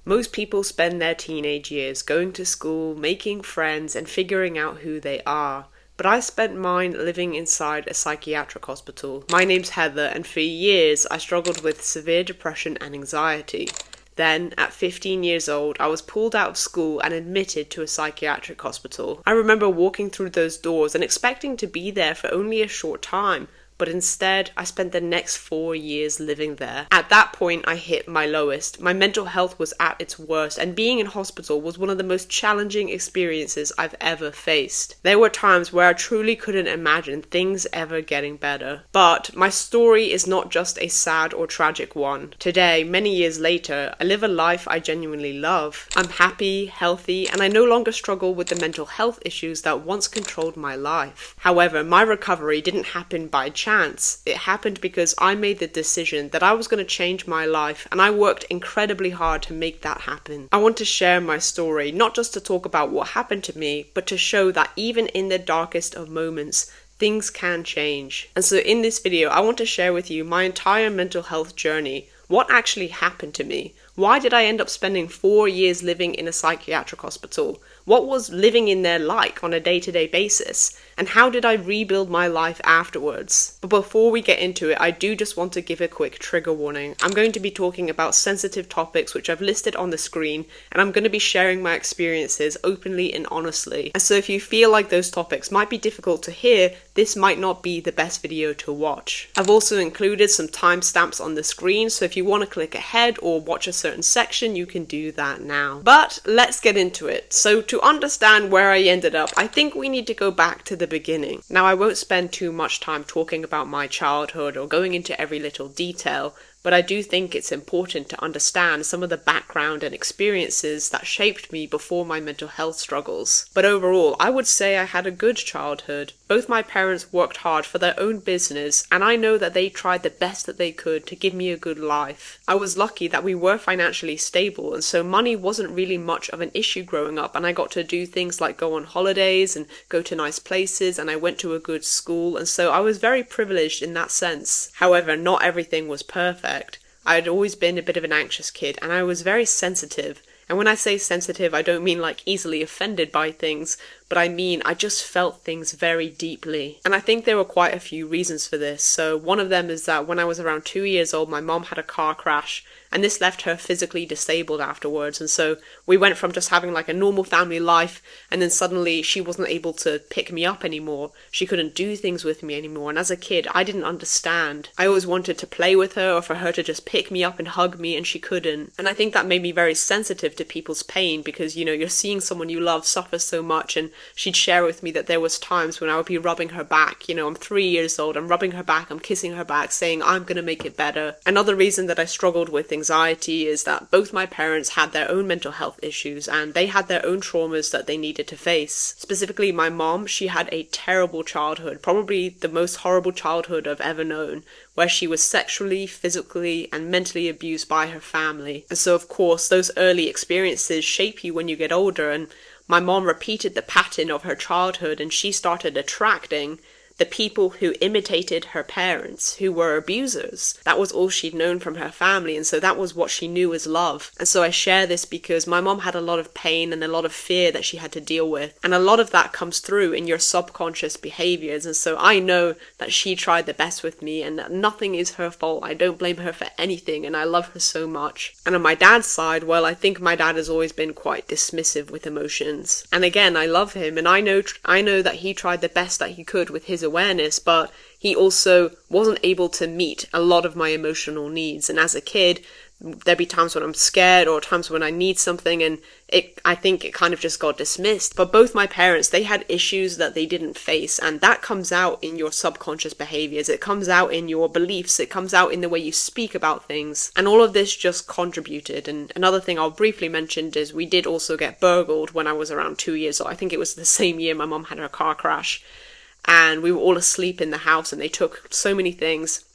Most people spend their teenage years going to school, making friends, and figuring out who they are. But I spent mine living inside a psychiatric hospital. My name's Heather, and for years I struggled with severe depression and anxiety. Then, at 15 years old, I was pulled out of school and admitted to a psychiatric hospital. I remember walking through those doors and expecting to be there for only a short time. But instead, I spent the next 4 years living there. At that point, I hit my lowest. My mental health was at its worst, and being in hospital was one of the most challenging experiences I've ever faced. There were times where I truly couldn't imagine things ever getting better. But my story is not just a sad or tragic one. Today, many years later, I live a life I genuinely love. I'm happy, healthy, and I no longer struggle with the mental health issues that once controlled my life. However, my recovery didn't happen by chance. It happened because I made the decision that I was going to change my life, and I worked incredibly hard to make that happen. I want to share my story, not just to talk about what happened to me, but to show that even in the darkest of moments, things can change. And so in this video, I want to share with you my entire mental health journey. What actually happened to me? Why did I end up spending 4 years living in a psychiatric hospital? What was living in there like on a day-to-day basis? And how did I rebuild my life afterwards? But before we get into it, I do just want to give a quick trigger warning. I'm going to be talking about sensitive topics which I've listed on the screen, and I'm going to be sharing my experiences openly and honestly. And so if you feel like those topics might be difficult to hear, this might not be the best video to watch. I've also included some timestamps on the screen, so if you want to click ahead or watch a certain section, you can do that now. But let's get into it. So to understand where I ended up, I think we need to go back to the beginning. Now, I won't spend too much time talking about my childhood or going into every little detail, but I do think it's important to understand some of the background and experiences that shaped me before my mental health struggles. But overall, I would say I had a good childhood. Both my parents worked hard for their own business, and I know that they tried the best that they could to give me a good life. I was lucky that we were financially stable, and so money wasn't really much of an issue growing up, and I got to do things like go on holidays and go to nice places, and I went to a good school, and so I was very privileged in that sense. However, not everything was perfect. I had always been a bit of an anxious kid, and I was very sensitive. And when I say sensitive, I don't mean like easily offended by things, but I mean I just felt things very deeply. And I think there were quite a few reasons for this. So one of them is that when I was around 2 years old, my mom had a car crash, and this left her physically disabled afterwards. And so we went from just having like a normal family life, and then suddenly she wasn't able to pick me up anymore. She couldn't do things with me anymore. And as a kid, I didn't understand. I always wanted to play with her or for her to just pick me up and hug me, and she couldn't. And I think that made me very sensitive to people's pain because, you know, you're seeing someone you love suffer so much. And she'd share with me that there was times when I would be rubbing her back. You know, I'm 3 years old, I'm rubbing her back, I'm kissing her back, saying I'm gonna make it better. Another reason that I struggled with anxiety is that both my parents had their own mental health issues, and they had their own traumas that they needed to face. Specifically, my mom, she had a terrible childhood, probably the most horrible childhood I've ever known, where she was sexually, physically, and mentally abused by her family. And so, of course, those early experiences shape you when you get older, and my mom repeated the pattern of her childhood, and she started attracting the people who imitated her parents, who were abusers. That was all she'd known from her family, and so that was what she knew as love. And so I share this because my mom had a lot of pain and a lot of fear that she had to deal with, and a lot of that comes through in your subconscious behaviors. And so I know that she tried the best with me, and that nothing is her fault. I don't blame her for anything, and I love her so much. And on my dad's side, well, I think my dad has always been quite dismissive with emotions. And again, I love him, and I know that he tried the best that he could with his awareness, but he also wasn't able to meet a lot of my emotional needs. And as a kid, there'd be times when I'm scared or times when I need something, and I think it kind of just got dismissed. But both my parents, they had issues that they didn't face, and that comes out in your subconscious behaviors. It comes out in your beliefs. It comes out in the way you speak about things. And all of this just contributed. And another thing I'll briefly mention is we did also get burgled when I was around 2 years old. I think it was the same year my mom had her car crash. And we were all asleep in the house, and they took so many things.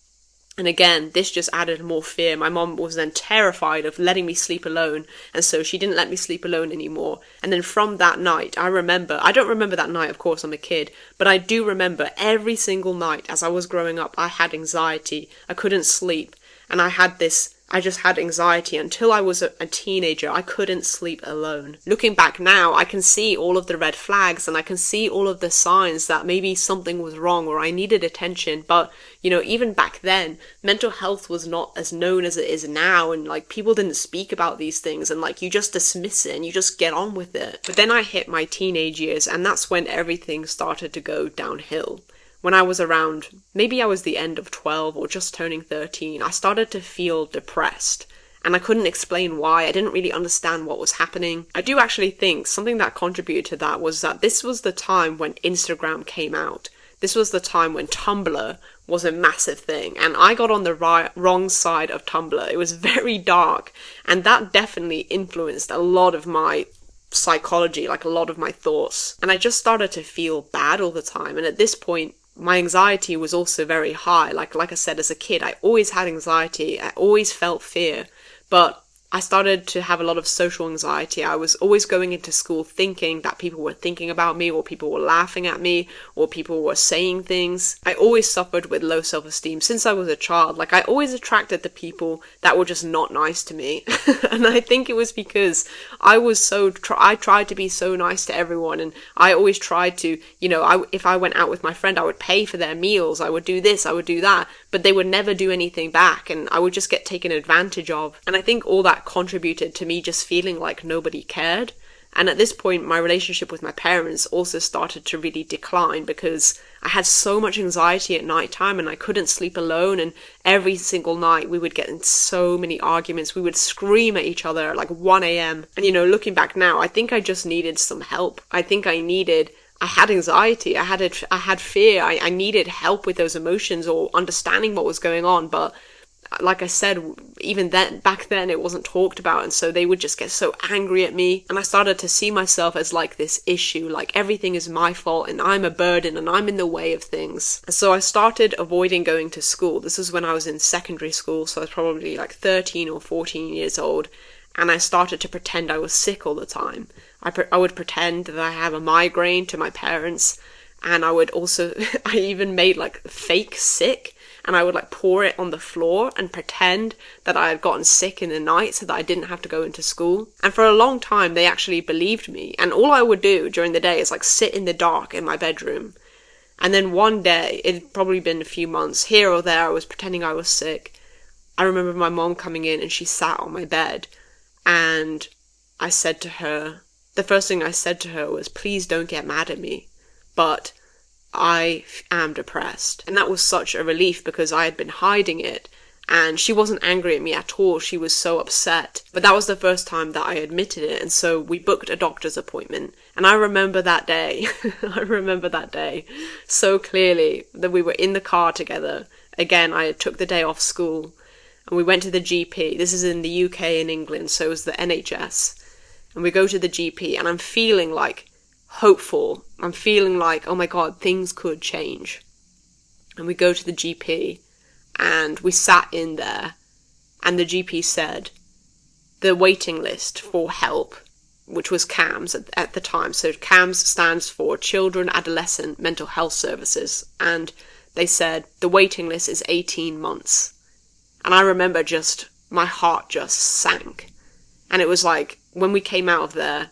And again, this just added more fear. My mom was then terrified of letting me sleep alone, and so she didn't let me sleep alone anymore. And then from that night, I don't remember that night, of course, I'm a kid, but I do remember every single night as I was growing up, I had anxiety. I couldn't sleep, and I had this I just had anxiety. Until I was a teenager, I couldn't sleep alone. Looking back now, I can see all of the red flags and I can see all of the signs that maybe something was wrong or I needed attention. But, even back then, mental health was not as known as it is now, and like people didn't speak about these things, and like you just dismiss it and you just get on with it. But then I hit my teenage years, and that's when everything started to go downhill. When I was around, maybe I was the end of 12 or just turning 13, I started to feel depressed. And I couldn't explain why. I didn't really understand what was happening. I do actually think something that contributed to that was that this was the time when Instagram came out. This was the time when Tumblr was a massive thing. And I got on the wrong side of Tumblr. It was very dark. And that definitely influenced a lot of my psychology, like a lot of my thoughts. And I just started to feel bad all the time. And at this point, my anxiety was also very high. Like I said, as a kid, I always had anxiety. I always felt fear. But I started to have a lot of social anxiety. I was always going into school thinking that people were thinking about me, or people were laughing at me, or people were saying things. I always suffered with low self-esteem since I was a child. Like, I always attracted the people that were just not nice to me. And I think it was because I was I tried to be so nice to everyone, and I always tried to, if I went out with my friend, I would pay for their meals, I would do this, I would do that, but they would never do anything back, and I would just get taken advantage of. And I think all that contributed to me just feeling like nobody cared. And at this point, my relationship with my parents also started to really decline, because I had so much anxiety at night time and I couldn't sleep alone, and every single night we would get in so many arguments. We would scream at each other at like 1 a.m. And looking back now, I think I just needed some help. I think I had anxiety, I had fear, I needed help with those emotions or understanding what was going on. But like I said, even then, back then, it wasn't talked about, and so they would just get so angry at me, and I started to see myself as like this issue, like everything is my fault, and I'm a burden, and I'm in the way of things. And so I started avoiding going to school. This was when I was in secondary school, so I was probably like 13 or 14 years old, and I started to pretend I was sick all the time. I would pretend that I have a migraine to my parents, and I even made like fake sick, and I would like pour it on the floor and pretend that I had gotten sick in the night so that I didn't have to go into school. And for a long time, they actually believed me. And all I would do during the day is like sit in the dark in my bedroom. And then one day, it'd probably been a few months, here or there, I was pretending I was sick. I remember my mom coming in and she sat on my bed, and I said to her, the first thing I said to her was, please don't get mad at me, but I am depressed. And that was such a relief, because I had been hiding it, and she wasn't angry at me at all. She was so upset. But that was the first time that I admitted it, and so we booked a doctor's appointment. And I remember that day. I remember that day so clearly, that we were in the car together. Again, I took the day off school, and we went to the GP. This is in the UK and England, so it was the NHS. And we go to the GP, and I'm feeling like hopeful. I'm feeling like, oh my god, things could change. And we go to the GP, and we sat in there, and the GP said the waiting list for help, which was CAMS at the time. So CAMS stands for Children Adolescent Mental Health Services, and they said the waiting list is 18 months. And I remember my heart just sank. And it was like, when we came out of there,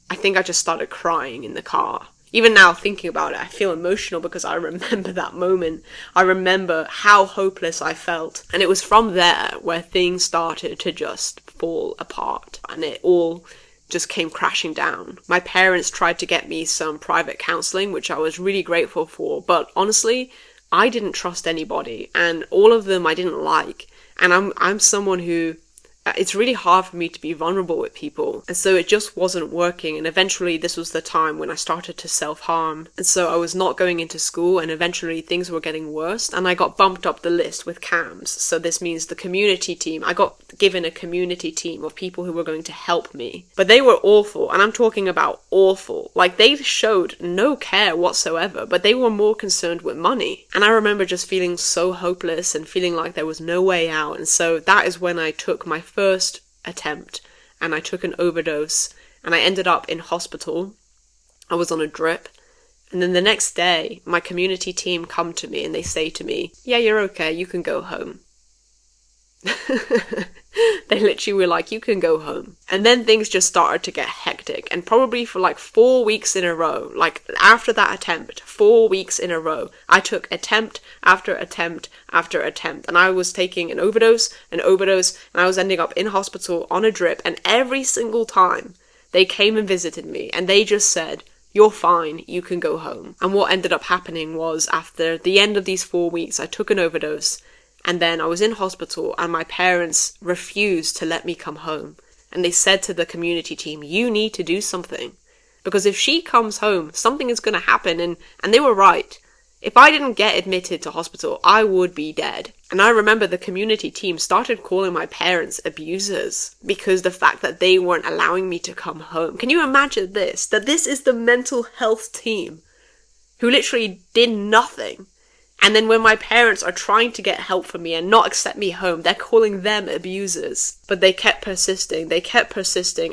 I think I just started crying in the car. Even now, thinking about it, I feel emotional, because I remember that moment. I remember how hopeless I felt. And it was from there where things started to just fall apart, and it all just came crashing down. My parents tried to get me some private counselling, which I was really grateful for, but honestly, I didn't trust anybody, and all of them I didn't like. And I'm someone who, it's really hard for me to be vulnerable with people, and so it just wasn't working. And eventually this was the time when I started to self-harm, and so I was not going into school, and eventually things were getting worse, and I got bumped up the list with CAMS. So this means the community team. I got given a community team of people who were going to help me, but they were awful, and I'm talking about awful. Like, they showed no care whatsoever, but they were more concerned with money. And I remember just feeling so hopeless and feeling like there was no way out. And so that is when I took my first attempt, and I took an overdose, and I ended up in hospital. I was on a drip, and then the next day my community team come to me and they say to me, yeah, you're okay, you can go home. They literally were like, you can go home. And then things just started to get hectic. And probably for like 4 weeks in a row, like after that attempt, 4 weeks in a row, I took attempt after attempt after attempt. And I was taking an overdose, and I was ending up in hospital on a drip. And every single time they came and visited me, and they just said, you're fine, you can go home. And what ended up happening was, after the end of these 4 weeks, I took an overdose, and then I was in hospital, and my parents refused to let me come home. And they said to the community team, you need to do something. Because if she comes home, something is going to happen. And they were right. If I didn't get admitted to hospital, I would be dead. And I remember the community team started calling my parents abusers because the fact that they weren't allowing me to come home. Can you imagine this? That this is the mental health team who literally did nothing. And then when my parents are trying to get help for me and not accept me home, they're calling them abusers. But they kept persisting,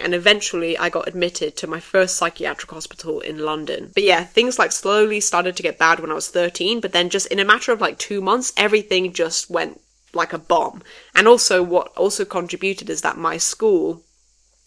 and eventually I got admitted to my first psychiatric hospital in London. But yeah, things like slowly started to get bad when I was 13, but then just in a matter of like 2 months, everything just went like a bomb. And also what also contributed is that my school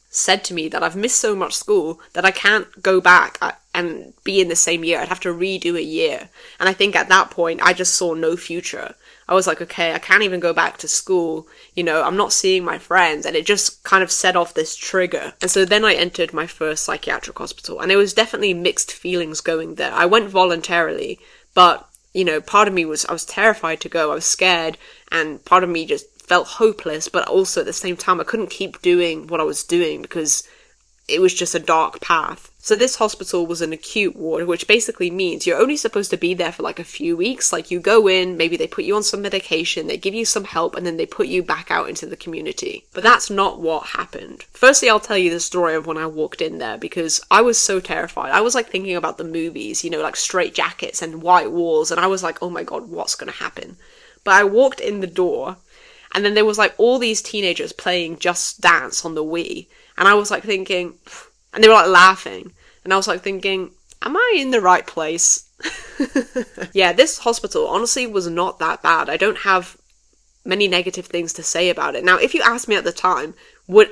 said to me that I've missed so much school that I can't go back and be in the same year. I'd have to redo a year. And I think at that point, I just saw no future. I was like, okay, I can't even go back to school. You know, I'm not seeing my friends. And it just kind of set off this trigger. And so then I entered my first psychiatric hospital. And it was definitely mixed feelings going there. I went voluntarily, but, you know, part of me I was terrified to go. I was scared. And part of me just felt hopeless, but also at the same time I couldn't keep doing what I was doing because it was just a dark path. So this hospital was an acute ward, which basically means you're only supposed to be there for like a few weeks. Like you go in, maybe they put you on some medication, they give you some help, and then they put you back out into the community. But that's not what happened. Firstly, I'll tell you the story of when I walked in there because I was so terrified. I was like thinking about the movies, you know, like straight jackets and white walls, and I was like, oh my god, what's gonna happen? But I walked in the door, and then there was like all these teenagers playing Just Dance on the Wii. And I was like thinking, and they were like laughing. And I was like thinking, am I in the right place? Yeah, this hospital honestly was not that bad. I don't have many negative things to say about it. Now, if you asked me at the time,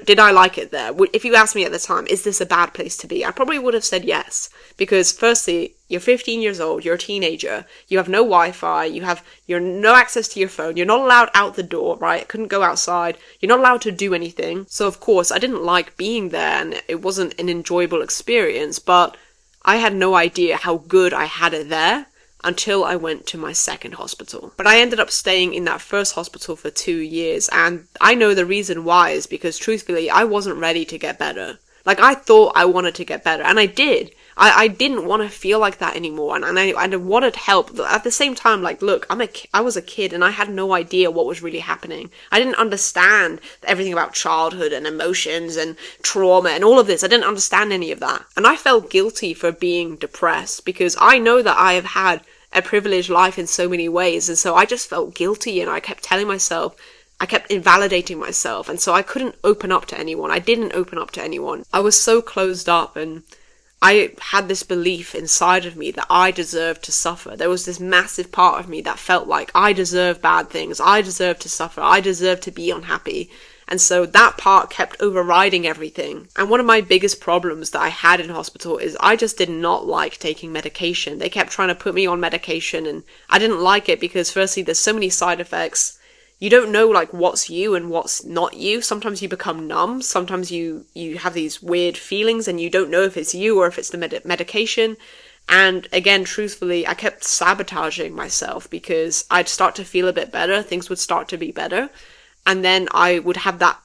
did I like it there? If you asked me at the time, is this a bad place to be? I probably would have said yes. Because firstly, you're 15 years old, you're a teenager, you have no Wi-Fi, you're no access to your phone, you're not allowed out the door, right? I couldn't go outside, you're not allowed to do anything. So of course, I didn't like being there and it wasn't an enjoyable experience, but I had no idea how good I had it there until I went to my second hospital. But I ended up staying in that first hospital for 2 years, and I know the reason why is because truthfully, I wasn't ready to get better. Like, I thought I wanted to get better, and I did. I didn't want to feel like that anymore, and I wanted help. At the same time, like, look, I was a kid, and I had no idea what was really happening. I didn't understand everything about childhood and emotions and trauma and all of this. I didn't understand any of that. And I felt guilty for being depressed, because I know that I have had a privileged life in so many ways, and so I just felt guilty, and I kept telling myself, I kept invalidating myself, and so I couldn't open up to anyone. I didn't open up to anyone. I was so closed up, and I had this belief inside of me that I deserved to suffer. There was this massive part of me that felt like I deserve bad things, I deserve to suffer, I deserve to be unhappy. And so that part kept overriding everything. And one of my biggest problems that I had in hospital is I just did not like taking medication. They kept trying to put me on medication, and I didn't like it because firstly, there's so many side effects. You don't know like what's you and what's not you. Sometimes you become numb. Sometimes you have these weird feelings and you don't know if it's you or if it's the medication. And again, truthfully, I kept sabotaging myself because I'd start to feel a bit better. Things would start to be better. And then I would have that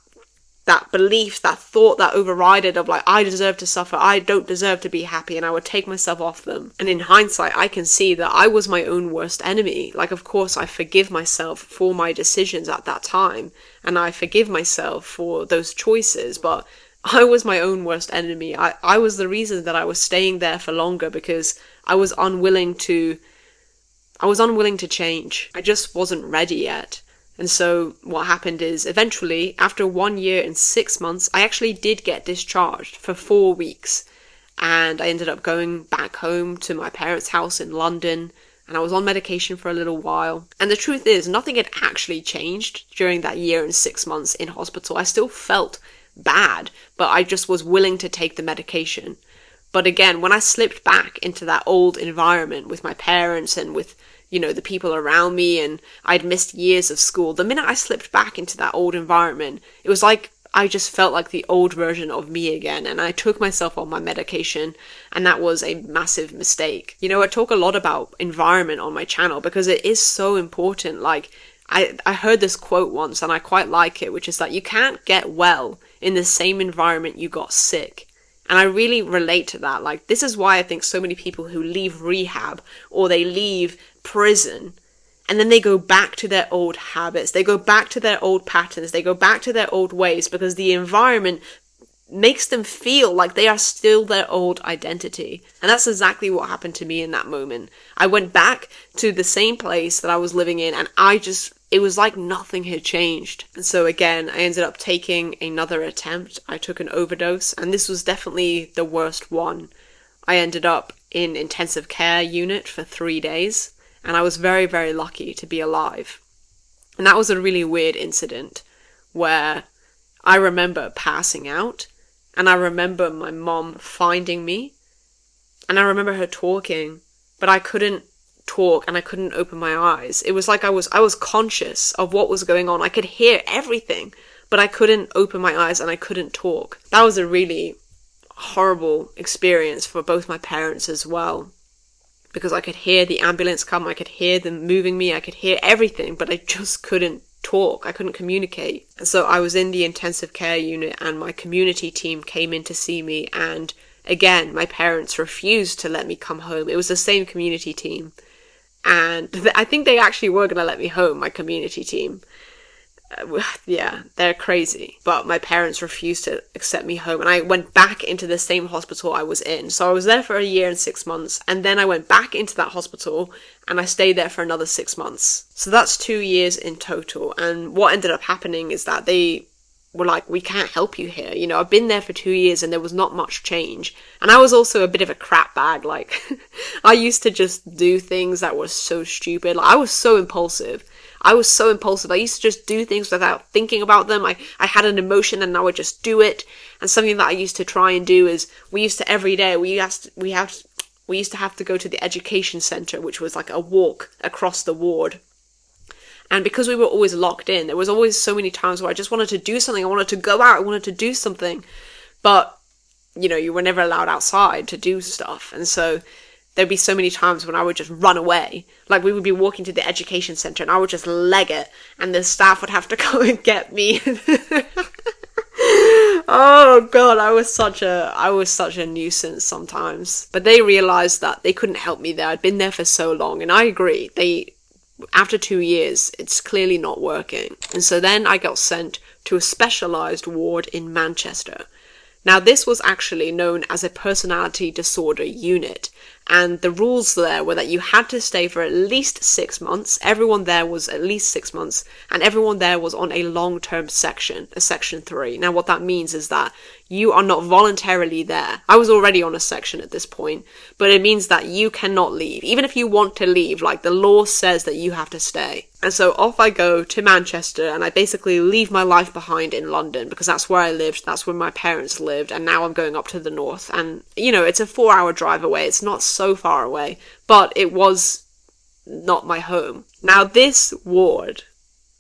belief, that thought that overrided of like, I deserve to suffer, I don't deserve to be happy, and I would take myself off them. And in hindsight, I can see that I was my own worst enemy. Like, of course, I forgive myself for my decisions at that time, and I forgive myself for those choices, but I was my own worst enemy. I was the reason that I was staying there for longer because I was unwilling to change. I just wasn't ready yet. And so what happened is eventually, after 1 year and 6 months, I actually did get discharged for 4 weeks. And I ended up going back home to my parents' house in London. and I was on medication for a little while. And the truth is, nothing had actually changed during that year and 6 months in hospital. I still felt bad, but I just was willing to take the medication. But again, when I slipped back into that old environment with my parents and with, the people around me, and I'd missed years of school, the minute I slipped back into that old environment, it was like I just felt like the old version of me again, and I took myself on my medication, and that was a massive mistake. I talk a lot about environment on my channel because it is so important. Like, I heard this quote once, and I quite like it, which is that you can't get well in the same environment you got sick. And I really relate to that. Like, this is why I think so many people who leave rehab or they leave prison and then they go back to their old habits, they go back to their old patterns, they go back to their old ways, because the environment makes them feel like they are still their old identity. And that's exactly what happened to me in that moment. I went back to the same place that I was living in, and it was like nothing had changed. And so again, I ended up taking another attempt. I took an overdose, and this was definitely the worst one. I ended up in intensive care unit for 3 days, and I was very, very lucky to be alive. And that was a really weird incident where I remember passing out, and I remember my mom finding me, and I remember her talking, but I couldn't talk and I couldn't open my eyes. It was like I was conscious of what was going on. I could hear everything, but I couldn't open my eyes and I couldn't talk. That was a really horrible experience for both my parents as well, because I could hear the ambulance come, I could hear them moving me, I could hear everything, but I just couldn't talk, I couldn't communicate. And so I was in the intensive care unit, and my community team came in to see me, and again, my parents refused to let me come home. It was the same community team, and I think they actually were going to let me home, my community team. Yeah, they're crazy. But my parents refused to accept me home, and I went back into the same hospital I was in. So I was there for a year and 6 months, and then I went back into that hospital, and I stayed there for another 6 months. So that's 2 years in total. And what ended up happening is that they were like, we can't help you here. I've been there for 2 years and there was not much change. And I was also a bit of a crap bag. Like, I used to just do things that were so stupid. Like, I was so impulsive. I used to just do things without thinking about them. I had an emotion and I would just do it. And something that I used to try and do is, we used to every day, we used to have to go to the education centre, which was like a walk across the ward. And because we were always locked in, there was always so many times where I just wanted to do something. I wanted to go out. I wanted to do something. But, you were never allowed outside to do stuff. And so there'd be so many times when I would just run away. Like, we would be walking to the education centre and I would just leg it, and the staff would have to come and get me. Oh god, I was such a nuisance sometimes. But they realised that they couldn't help me there. I'd been there for so long, and I agree. After 2 years, it's clearly not working. And so then I got sent to a specialised ward in Manchester. Now, this was actually known as a personality disorder unit, and the rules there were that you had to stay for at least 6 months. Everyone there was at least 6 months, and everyone there was on a long-term section, a section 3. Now, what that means is that you are not voluntarily there. I was already on a section at this point, but it means that you cannot leave. Even if you want to leave, like, the law says that you have to stay. And so off I go to Manchester, and I basically leave my life behind in London, because that's where I lived, that's where my parents lived, and now I'm going up to the north. And, it's a 4-hour drive away. It's not so far away, but it was not my home. Now, this ward,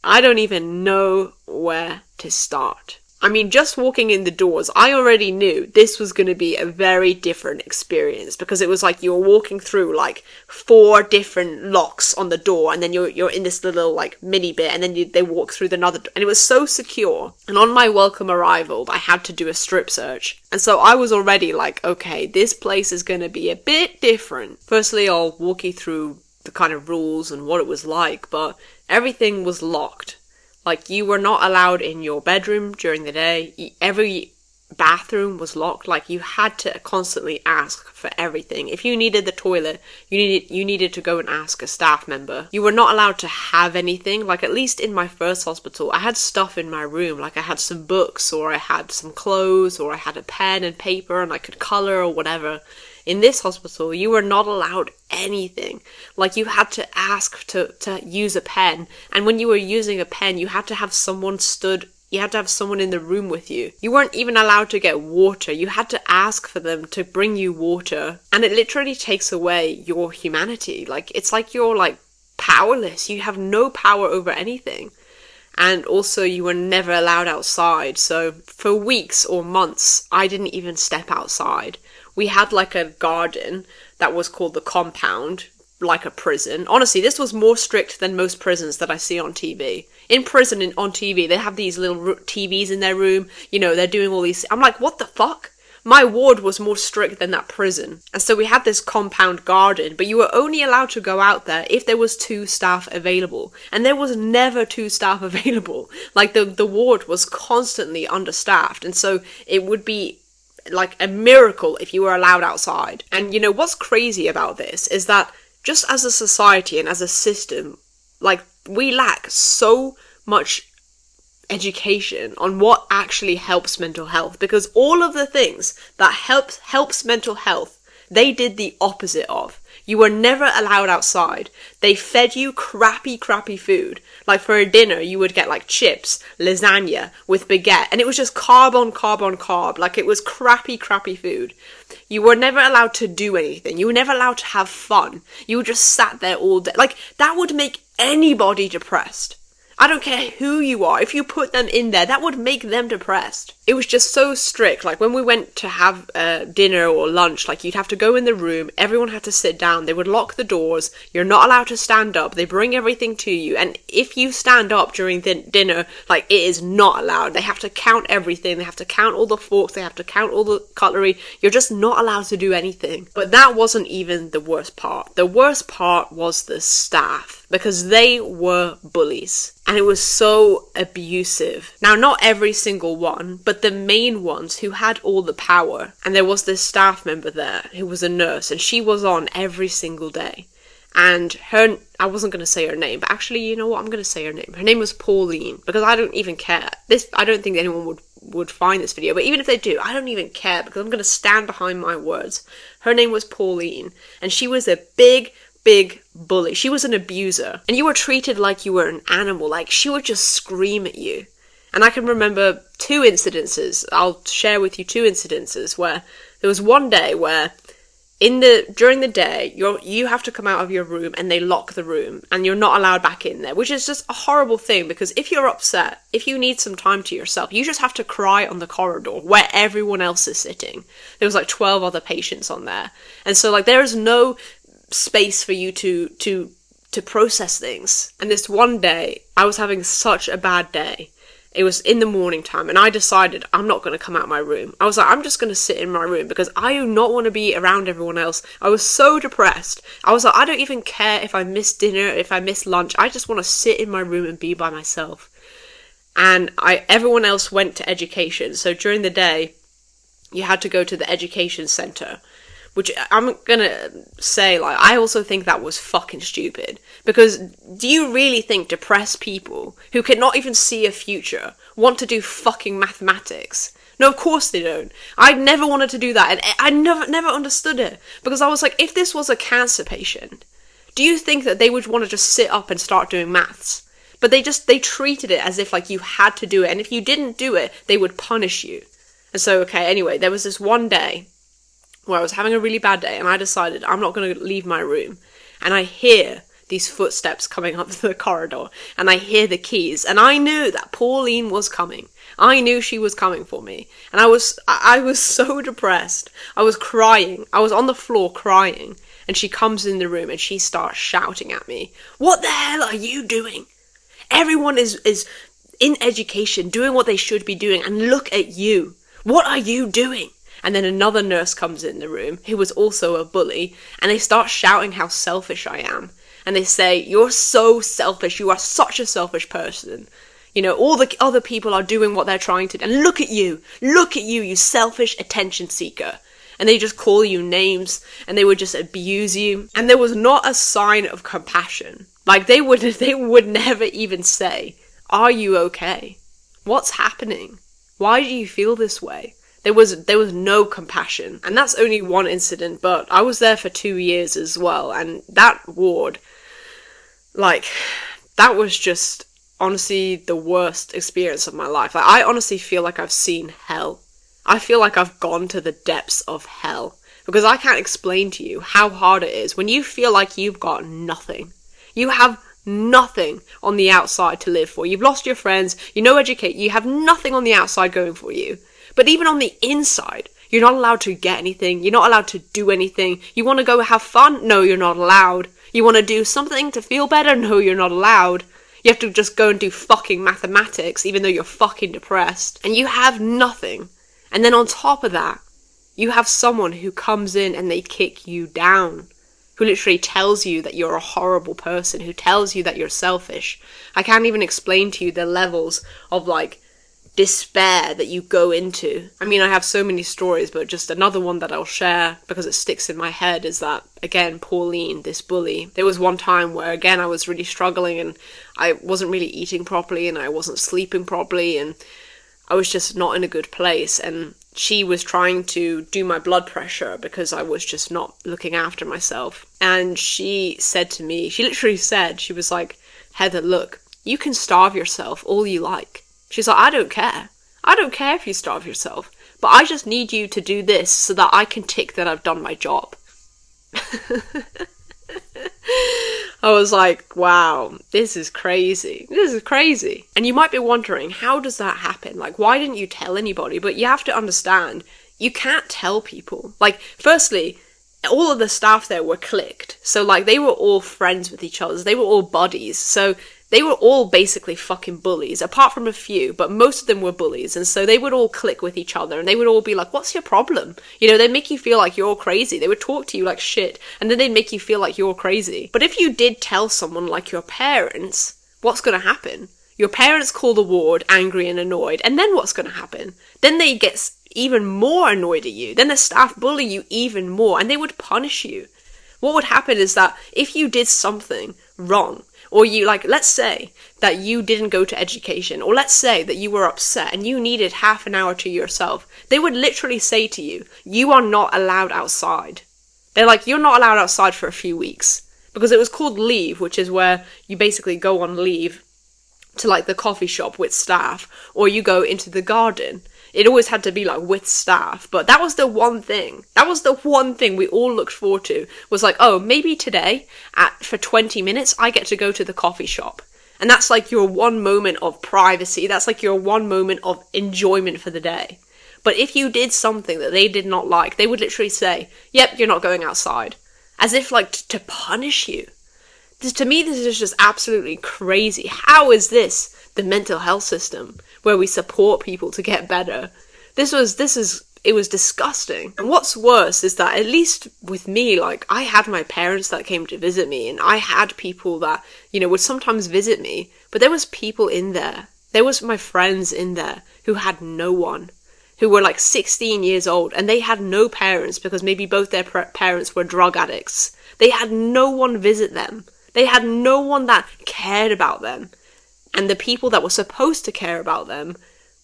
I don't even know where to start. I mean, just walking in the doors, I already knew this was going to be a very different experience, because it was like you were walking through like 4 different locks on the door, and then you're in this little like mini bit, and then they walk through another door, and it was so secure. And on my welcome arrival, I had to do a strip search, and so I was already like, okay, this place is going to be a bit different. Firstly, I'll walk you through the kind of rules and what it was like, but everything was locked. Like, you were not allowed in your bedroom during the day. Every bathroom was locked. Like, you had to constantly ask for everything. If you needed the toilet, you needed to go and ask a staff member. You were not allowed to have anything. Like, at least in my first hospital, I had stuff in my room. Like, I had some books, or I had some clothes, or I had a pen and paper, and I could color or whatever. In this hospital, you were not allowed anything. Like, you had to ask to use a pen, and when you were using a pen, you had to have someone in the room with you. You weren't even allowed to get water. You had to ask for them to bring you water. And it literally takes away your humanity. Like, it's like you're, like, powerless. You have no power over anything. And also, you were never allowed outside. So for weeks or months, I didn't even step outside. We had, like, a garden that was called the compound, like a prison. Honestly, this was more strict than most prisons that I see on TV. In prison and on TV, they have these little TVs in their room. You know, they're doing all these... I'm like, what the fuck? My ward was more strict than that prison. And so we had this compound garden, but you were only allowed to go out there if there was 2 staff available. And there was never 2 staff available. Like, the ward was constantly understaffed. And so it would be like a miracle if you were allowed outside. And you know, what's crazy about this is that just as a society and as a system, like, we lack so much education on what actually helps mental health, because all of the things that helps mental health, they did the opposite of. You were never allowed outside. They fed you crappy food. Like, for a dinner, you would get, like, chips, lasagna with baguette, and it was just carb on carb on carb. Like, it was crappy food. You were never allowed to do anything. You were never allowed to have fun. You just sat there all day. Like, that would make anybody depressed. I don't care who you are. If you put them in there, that would make them depressed. It was just so strict. Like, when we went to have dinner or lunch, like, you'd have to go in the room. Everyone had to sit down. They would lock the doors. You're not allowed to stand up. They bring everything to you. And if you stand up during dinner, like, it is not allowed. They have to count everything. They have to count all the forks. They have to count all the cutlery. You're just not allowed to do anything. But that wasn't even the worst part. The worst part was the staff, because they were bullies. And it was so abusive. Now, not every single one, but the main ones who had all the power. And there was this staff member there who was a nurse, and she was on every single day. And I wasn't going to say her name, but actually, you know what? I'm going to say her name. Her name was Pauline, because I don't even care. I don't think anyone would find this video, but even if they do, I don't even care, because I'm going to stand behind my words. Her name was Pauline, and she was a big bully. She was an abuser, and you were treated like you were an animal. Like, she would just scream at you. And I can remember 2 incidences. I'll share with you 2 incidences where there was one day where during the day, you have to come out of your room and they lock the room and you're not allowed back in there, which is just a horrible thing, because if you're upset, if you need some time to yourself, you just have to cry on the corridor where everyone else is sitting. There was like 12 other patients on there. And so, like, there is no space for you to process things. And this one day, I was having such a bad day. It was in the morning time, and I decided I'm not going to come out of my room. I was like, I'm just going to sit in my room, because I do not want to be around everyone else. I was so depressed. I was like, I don't even care if I miss dinner, if I miss lunch. I just want to sit in my room and be by myself. And everyone else went to education. So during the day, you had to go to the education centre, which I'm gonna say, like, I also think that was fucking stupid. Because do you really think depressed people who cannot even see a future want to do fucking mathematics? No, of course they don't. I never wanted to do that, and I never understood it. Because I was like, if this was a cancer patient, do you think that they would want to just sit up and start doing maths? But they treated it as if, like, you had to do it, and if you didn't do it, they would punish you. And so, okay, anyway, there was this one day where I was having a really bad day, and I decided I'm not going to leave my room. And I hear these footsteps coming up the corridor, and I hear the keys, and I knew that Pauline was coming. I knew she was coming for me. And I was so depressed. I was crying. I was on the floor crying. And she comes in the room and she starts shouting at me. What the hell are you doing? Everyone is in education doing what they should be doing, and look at you. What are you doing? And then another nurse comes in the room who was also a bully, and they start shouting how selfish I am. And they say, you're so selfish. You are such a selfish person. You know, all the other people are doing what they're trying to do. And look at you, you selfish attention seeker. And they just call you names, and they would just abuse you. And there was not a sign of compassion. Like, they would never even say, are you okay? What's happening? Why do you feel this way? There was no compassion. And that's only one incident, but I was there for 2 years as well. And that ward, like, that was just honestly the worst experience of my life. Like, I honestly feel like I've seen hell. I feel like I've gone to the depths of hell, because I can't explain to you how hard it is when you feel like you've got nothing. You have nothing on the outside to live for. You've lost your friends, you have nothing on the outside going for you. But even on the inside, you're not allowed to get anything, you're not allowed to do anything. You want to go have fun? No, you're not allowed. You want to do something to feel better? No, you're not allowed. You have to just go and do fucking mathematics, even though you're fucking depressed. And you have nothing. And then on top of that, you have someone who comes in and they kick you down, who literally tells you that you're a horrible person, who tells you that you're selfish. I can't even explain to you the levels of, like, despair that you go into. I mean, I have so many stories, but just another one that I'll share because it sticks in my head is that, again, Pauline, this bully, there was one time where, again, I was really struggling and I wasn't really eating properly and I wasn't sleeping properly and I was just not in a good place, and she was trying to do my blood pressure because I was just not looking after myself. And she said to me, she literally said, she was like, Heather, look, you can starve yourself all you like. She's like, I don't care. I don't care if you starve yourself, but I just need you to do this so that I can tick that I've done my job. I was like, wow, this is crazy. This is crazy. And you might be wondering, how does that happen? Like, why didn't you tell anybody? But you have to understand, you can't tell people. Like, firstly, all of the staff there were clicked. So, like, they were all friends with each other. They were all buddies. So they were all basically fucking bullies, apart from a few, but most of them were bullies. And so they would all click with each other and they would all be like, what's your problem? You know, they'd make you feel like you're crazy. They would talk to you like shit and then they'd make you feel like you're crazy. But if you did tell someone like your parents, what's going to happen? Your parents call the ward angry and annoyed, and then what's going to happen? Then they get even more annoyed at you. Then the staff bully you even more and they would punish you. What would happen is that if you did something wrong, or you, like, let's say that you didn't go to education, or let's say that you were upset and you needed half an hour to yourself, they would literally say to you, you are not allowed outside. They're like, you're not allowed outside for a few weeks. Because it was called leave, which is where you basically go on leave to, like, the coffee shop with staff, or you go into the garden. It always had to be, like, with staff, but that was the one thing. That was the one thing we all looked forward to, was like, oh, maybe today, for 20 minutes, I get to go to the coffee shop. And that's, like, your one moment of privacy. That's, like, your one moment of enjoyment for the day. But if you did something that they did not like, they would literally say, yep, you're not going outside. As if, like, to punish you. To me, this is just absolutely crazy. How is this the mental health system where we support people to get better? It was disgusting. And what's worse is that, at least with me, like, I had my parents that came to visit me, and I had people that, you know, would sometimes visit me, but there was people in there. There was my friends in there who had no one, who were like 16 years old, and they had no parents because maybe both their parents were drug addicts. They had no one visit them. They had no one that cared about them. And the people that were supposed to care about them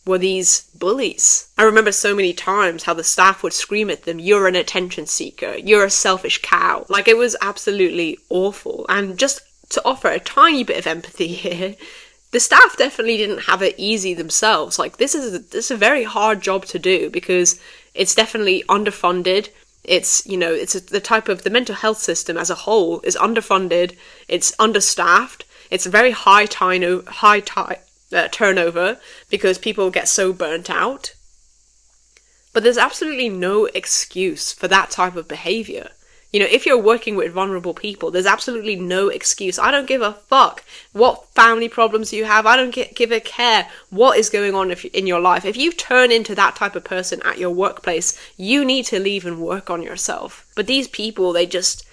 were these bullies. I remember so many times how the staff would scream at them, you're an attention seeker, you're a selfish cow. Like, it was absolutely awful. And just to offer a tiny bit of empathy here, the staff definitely didn't have it easy themselves. Like, this is a very hard job to do because it's definitely underfunded. It's, you know, it's the mental health system as a whole is underfunded, it's understaffed, it's a very high turnover because people get so burnt out. But there's absolutely no excuse for that type of behavior. You know, if you're working with vulnerable people, there's absolutely no excuse. I don't give a fuck what family problems you have. I don't give a care what is going on in your life. If you turn into that type of person at your workplace, you need to leave and work on yourself. But these people, they just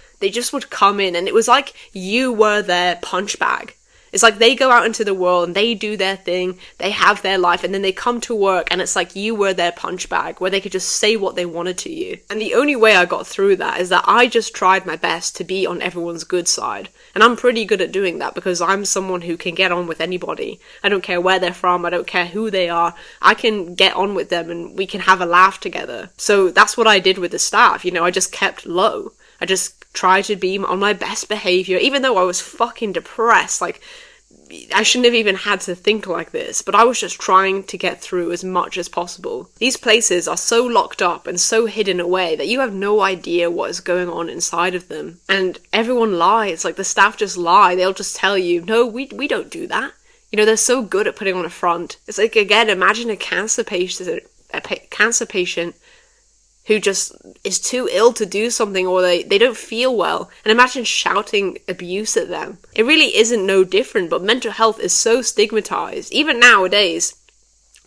would come in, and it was like you were their punch bag. It's like they go out into the world and they do their thing, they have their life, and then they come to work and it's like you were their punch bag where they could just say what they wanted to you. And the only way I got through that is that I just tried my best to be on everyone's good side. And I'm pretty good at doing that because I'm someone who can get on with anybody. I don't care where they're from, I don't care who they are. I can get on with them and we can have a laugh together. So that's what I did with the staff. You know, I just kept low. I just tried to be on my best behavior, even though I was fucking depressed. Like, I shouldn't have even had to think like this, but I was just trying to get through as much as possible. These places are so locked up and so hidden away that you have no idea what is going on inside of them. And everyone lies. Like, the staff just lie. They'll just tell you, no, we don't do that. You know, they're so good at putting on a front. It's like, again, imagine a cancer patient who just is too ill to do something, or they don't feel well, and imagine shouting abuse at them. It really isn't no different, but mental health is so stigmatized. Even nowadays,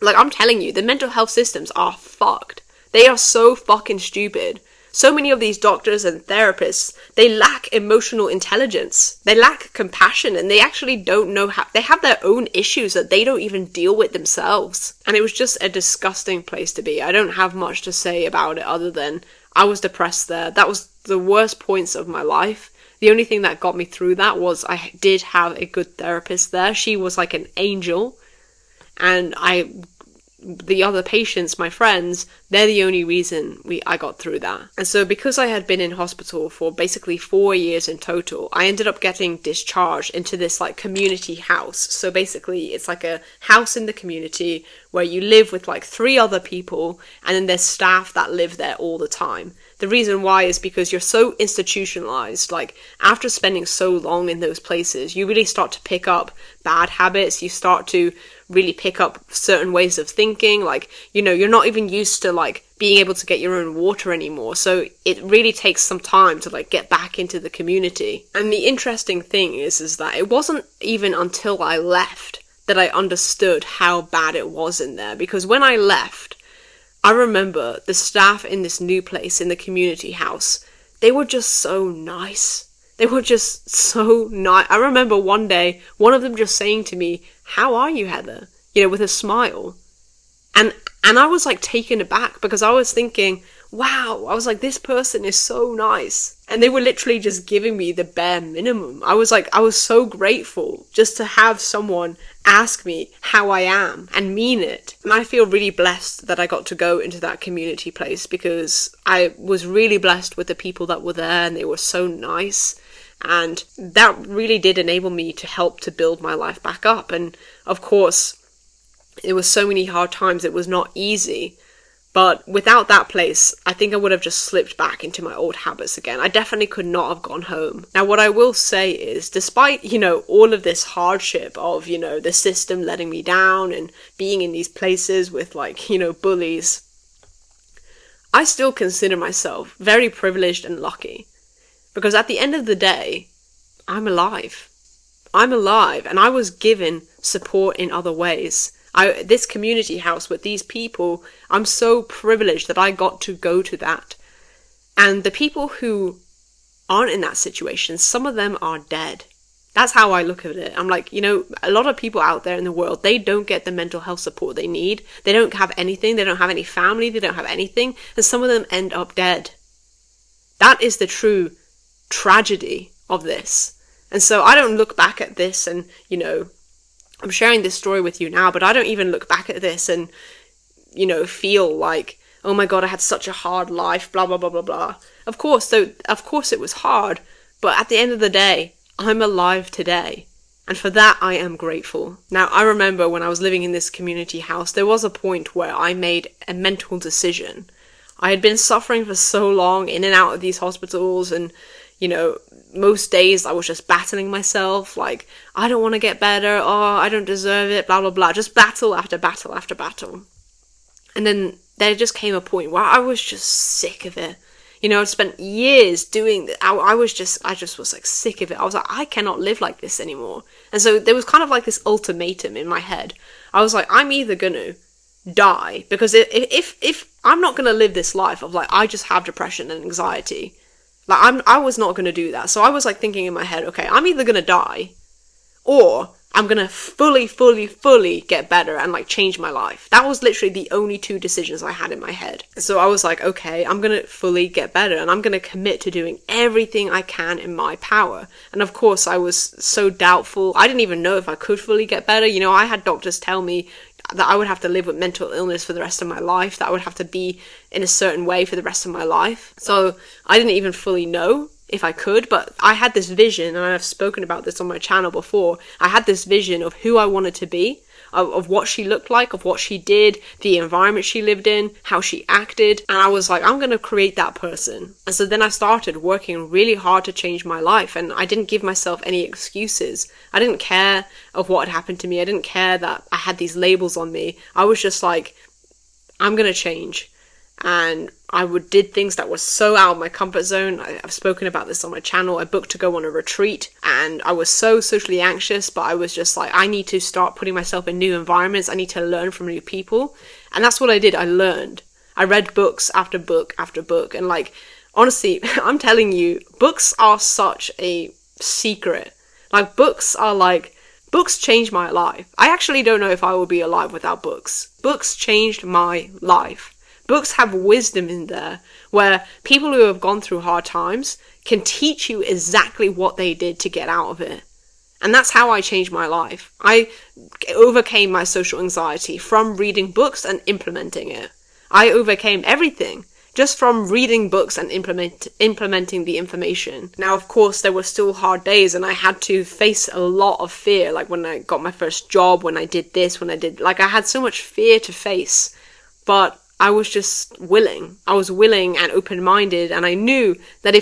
like, I'm telling you, the mental health systems are fucked. They are so fucking stupid. So many of these doctors and therapists, they lack emotional intelligence. They lack compassion, and they actually don't know how. They have their own issues that they don't even deal with themselves. And it was just a disgusting place to be. I don't have much to say about it other than I was depressed there. That was the worst points of my life. The only thing that got me through that was I did have a good therapist there. She was like an angel. And the other patients, my friends, they're the only reason I got through that. And so because I had been in hospital for basically 4 years in total, I ended up getting discharged into this like community house. So basically it's like a house in the community where you live with like 3 other people, and then there's staff that live there all the time. The reason why is because you're so institutionalized. Like, after spending so long in those places, you really start to pick up bad habits. You start to really pick up certain ways of thinking. Like, you know, you're not even used to like being able to get your own water anymore. So it really takes some time to like get back into the community. And the interesting thing is that it wasn't even until I left that I understood how bad it was in there. Because when I left, I remember the staff in this new place in the community house, they were just so nice. They were just so nice. I remember one day, one of them just saying to me, "How are you, Heather?" You know, with a smile. And I was like taken aback because I was thinking, wow, I was like, this person is so nice. And they were literally just giving me the bare minimum. I was so grateful just to have someone ask me how I am and mean it. And I feel really blessed that I got to go into that community place because I was really blessed with the people that were there, and they were so nice. And that really did enable me to help to build my life back up. And of course, it was so many hard times. It was not easy. But without that place, I think I would have just slipped back into my old habits again. I definitely could not have gone home. Now, what I will say is, despite, you know, all of this hardship of, you know, the system letting me down and being in these places with, like, you know, bullies, I still consider myself very privileged and lucky. Because at the end of the day, I'm alive. I'm alive, and I was given support in other ways. This community house with these people, I'm so privileged that I got to go to that. And the people who aren't in that situation, some of them are dead. That's how I look at it. I'm like, you know, a lot of people out there in the world, they don't get the mental health support they need. They don't have anything. They don't have any family. They don't have anything. And some of them end up dead. That is the true tragedy of this. And so I don't look back at this and, you know, I'm sharing this story with you now, but I don't even look back at this and, you know, feel like, oh my God, I had such a hard life, blah, blah, blah, blah, blah. Of course it was hard, but at the end of the day, I'm alive today. And for that, I am grateful. Now, I remember when I was living in this community house, there was a point where I made a mental decision. I had been suffering for so long in and out of these hospitals, and, you know, most days I was just battling myself, like, I don't want to get better, oh, I don't deserve it, blah, blah, blah, just battle after battle after battle. And then there just came a point where I was just sick of it. You know, I'd spent years doing this. I just was like sick of it. I was like, I cannot live like this anymore. And so there was kind of like this ultimatum in my head. I was like, I'm either gonna die, because if I'm not gonna live this life of like, I just have depression and anxiety. Like, I was not going to do that. So I was like thinking in my head, okay, I'm either going to die or I'm gonna fully get better and like change my life. That was literally the only two decisions I had in my head. So I was like, okay, I'm gonna fully get better and I'm gonna commit to doing everything I can in my power. And of course I was so doubtful. I didn't even know if I could fully get better. You know, I had doctors tell me that I would have to live with mental illness for the rest of my life, that I would have to be in a certain way for the rest of my life. So I didn't even fully know if I could, but I had this vision, and I've spoken about this on my channel before. I had this vision of who I wanted to be, of what she looked like, of what she did, the environment she lived in, how she acted, and I was like, I'm going to create that person. And so then I started working really hard to change my life, and I didn't give myself any excuses. I didn't care of what had happened to me. I didn't care that I had these labels on me. I was just like, I'm going to change. And I did things that were so out of my comfort zone. I've spoken about this on my channel. I booked to go on a retreat, and I was so socially anxious, but I was just like, I need to start putting myself in new environments. I need to learn from new people. And that's what I did. I learned. I read books after book after book. And like, honestly, I'm telling you, books are such a secret. Like, books changed my life. I actually don't know if I will be alive without books. Books changed my life. Books have wisdom in there where people who have gone through hard times can teach you exactly what they did to get out of it. And that's how I changed my life. I overcame my social anxiety from reading books and implementing it. I overcame everything just from reading books and implementing the information. Now, of course, there were still hard days, and I had to face a lot of fear, like when I got my first job, when I did this, I had so much fear to face, but I was just willing. I was willing and open-minded, and I knew that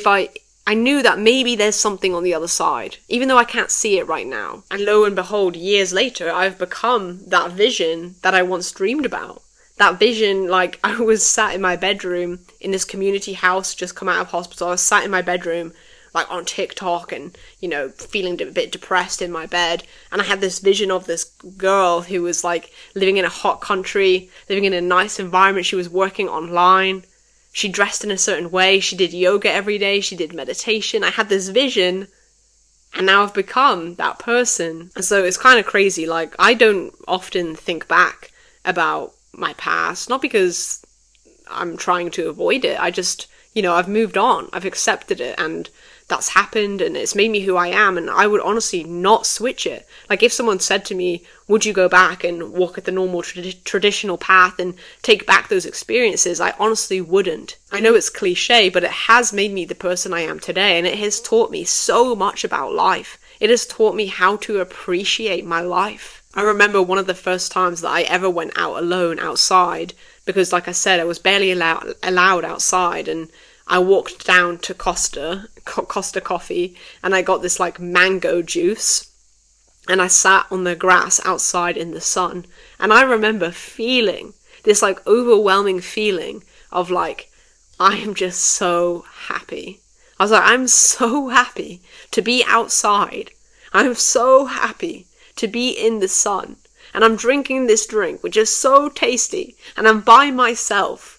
I knew that maybe there's something on the other side, even though I can't see it right now. And lo and behold, years later, I've become that vision that I once dreamed about. That vision, like, I was sat in my bedroom in this community house, just come out of hospital. I was sat in my bedroom, like, on TikTok and, you know, feeling a bit depressed in my bed. And I had this vision of this girl who was, like, living in a hot country, living in a nice environment. She was working online. She dressed in a certain way. She did yoga every day. She did meditation. I had this vision, and now I've become that person. And so it's kind of crazy. Like, I don't often think back about my past, not because I'm trying to avoid it. I just, you know, I've moved on. I've accepted it, and that's happened, and it's made me who I am, and I would honestly not switch it. Like, if someone said to me, would you go back and walk at the normal traditional path and take back those experiences, I honestly wouldn't. I know it's cliche, but it has made me the person I am today, and it has taught me so much about life. It has taught me how to appreciate my life. I remember one of the first times that I ever went out alone outside, because like I said, I was barely allowed outside, and I walked down to Costa Coffee, and I got this like mango juice, and I sat on the grass outside in the sun, and I remember feeling this like overwhelming feeling of like, I am just so happy. I was like, I'm so happy to be outside. I'm so happy to be in the sun, and I'm drinking this drink which is so tasty, and I'm by myself,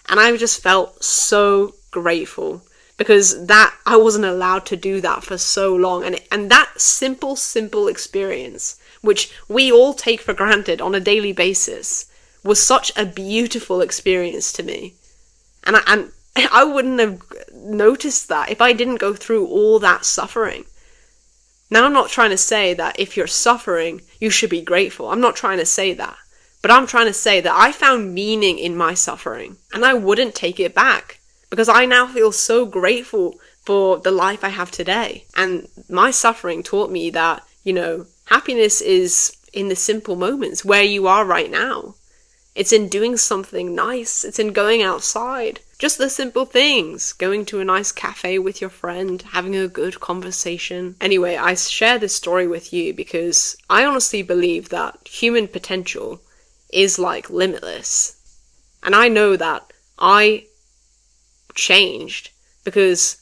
and I just felt so grateful because that I wasn't allowed to do that for so long, and that simple experience, which we all take for granted on a daily basis, was such a beautiful experience to me, and I wouldn't have noticed that if I didn't go through all that suffering. Now, I'm not trying to say that if you're suffering, you should be grateful. I'm not trying to say that. But I'm trying to say that I found meaning in my suffering, and I wouldn't take it back, because I now feel so grateful for the life I have today. And my suffering taught me that, you know, happiness is in the simple moments where you are right now. It's in doing something nice. It's in going outside. Just the simple things. Going to a nice cafe with your friend, having a good conversation. Anyway, I share this story with you because I honestly believe that human potential is like limitless. And I know that I changed because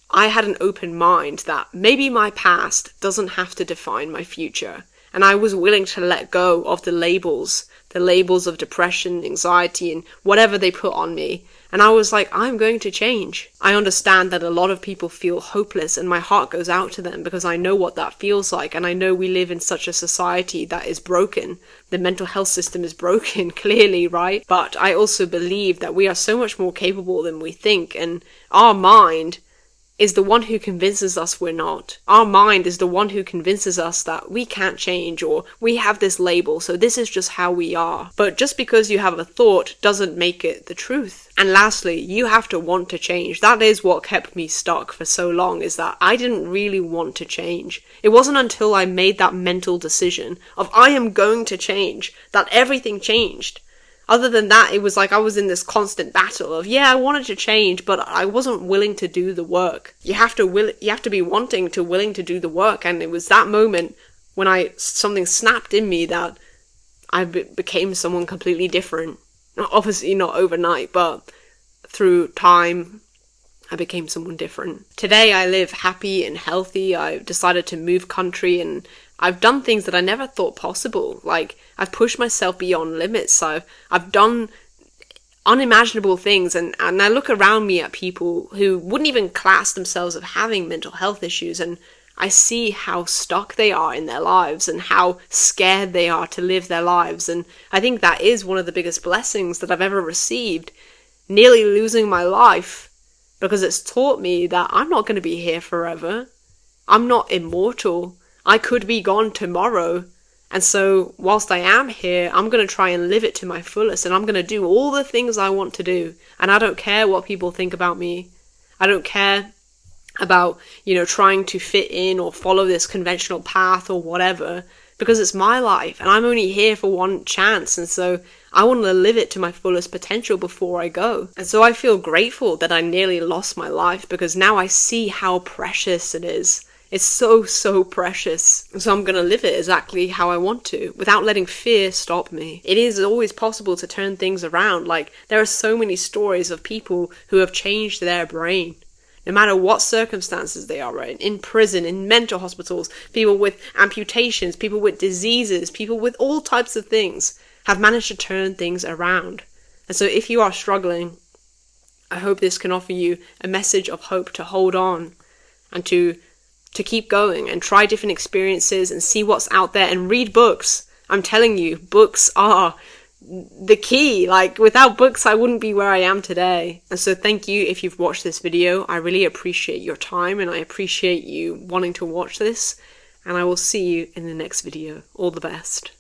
I had an open mind that maybe my past doesn't have to define my future. And I was willing to let go of the labels the labels of depression, anxiety, and whatever they put on me. And I was like, I'm going to change. I understand that a lot of people feel hopeless, and my heart goes out to them because I know what that feels like. And I know we live in such a society that is broken. The mental health system is broken, clearly, right? But I also believe that we are so much more capable than we think. And our mind is the one who convinces us we're not. Our mind is the one who convinces us that we can't change, or we have this label, so this is just how we are. But just because you have a thought doesn't make it the truth. And lastly, you have to want to change. That is what kept me stuck for so long, is that I didn't really want to change. It wasn't until I made that mental decision of I am going to change that everything changed. Other than that, it was like I was in this constant battle of, yeah, I wanted to change, but I wasn't willing to do the work. You have to be willing to do the work. And it was that moment when something snapped in me that I became someone completely different. Obviously not overnight, but through time, I became someone different. Today I live happy and healthy. I've decided to move country, and I've done things that I never thought possible. Like, I've pushed myself beyond limits. I've done unimaginable things, and I look around me at people who wouldn't even class themselves as having mental health issues, and I see how stuck they are in their lives and how scared they are to live their lives. And I think that is one of the biggest blessings that I've ever received, nearly losing my life, because it's taught me that I'm not going to be here forever. I'm not immortal. I could be gone tomorrow. And so whilst I am here, I'm going to try and live it to my fullest, and I'm going to do all the things I want to do. And I don't care what people think about me. I don't care about, trying to fit in or follow this conventional path or whatever, because it's my life and I'm only here for one chance. And so I want to live it to my fullest potential before I go. And so I feel grateful that I nearly lost my life, because now I see how precious it is. It's so, so precious. And so I'm going to live it exactly how I want to, without letting fear stop me. It is always possible to turn things around. Like, there are so many stories of people who have changed their brain. No matter what circumstances they are in prison, in mental hospitals, people with amputations, people with diseases, people with all types of things have managed to turn things around. And so if you are struggling, I hope this can offer you a message of hope to hold on and to keep going and try different experiences and see what's out there and read books. I'm telling you, books are the key. Like, without books, I wouldn't be where I am today. And so thank you if you've watched this video. I really appreciate your time, and I appreciate you wanting to watch this. And I will see you in the next video. All the best.